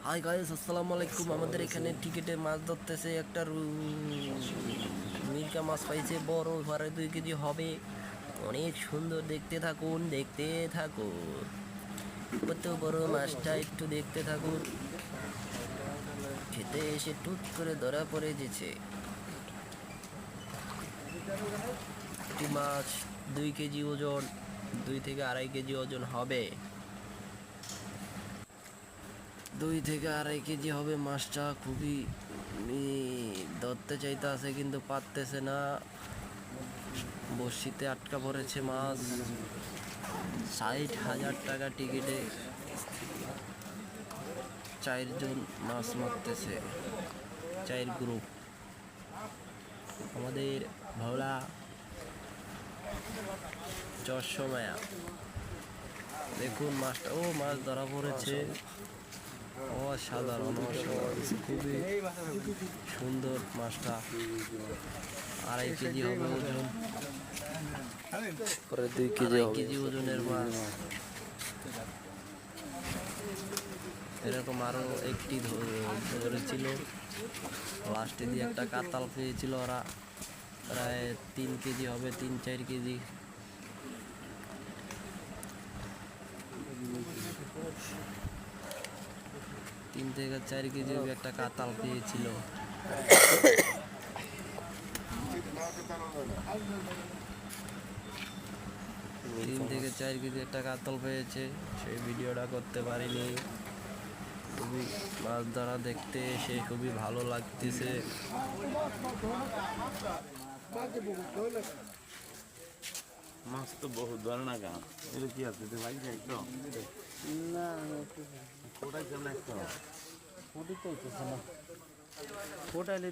Hi guys, আসসালামু আলাইকুম। আমাদের এখানে টিকিটে মাছ ধরতেছে একটা মিরকা মাছ পাইছে, বড়, ঘরে 2 কেজি হবে। অনেক সুন্দর, দেখতে থাকুন, দেখতে থাকুন। কত বড় মাছটা, একটু দেখতে থাকুন। খেতে এসে টুট করে ধরা পড়ে গেছে। একটি মাছ 2 কেজি ওজন, 2 থেকে আড়াই কেজি ওজন হবে। 2 থেকে আড়াই কেজি হবে মাছটা। খুবই ধরতে চাইতে আছে কিন্তু পারতেছে না, বড়শিতে আটকা পড়েছে মাছ। 60,000 টাকা টিকিটে 4 জন মাছ মারতেছে, 4 গ্রুপ। আমাদের ভাওলা চশমায়া, দেখুন মাছটা, ও মাছ ধরা পড়েছে। অসাধারণ, খুবই সুন্দর মাছটা। 2.5 কেজি হবে ওজন, পরে 2 কেজি 2.5 কেজি ওজনের মাছ। এরকম আরো একটি ধরেছিল, লাস্টে দিয়ে একটা কাতাল পেয়েছিল ওরা। প্রায় 3 কেজি হবে, 3-4 কেজি। তিন থেকে 4 কেজি একটা কাতাল পেয়েছিল। 3 থেকে 4 কেজি একটা কাতল পেয়েছে। সেই ভিডিওটা করতে পারিনি। খুবই মাছ ধরা দেখতে এসে খুবই ভালো লাগতেছে। মাছ তো বহুত ধরে না গান এটা কি আছে ভাই একটু না কোটাই কেমন একটু ফুটি চলতেছে না, ফোটাইলে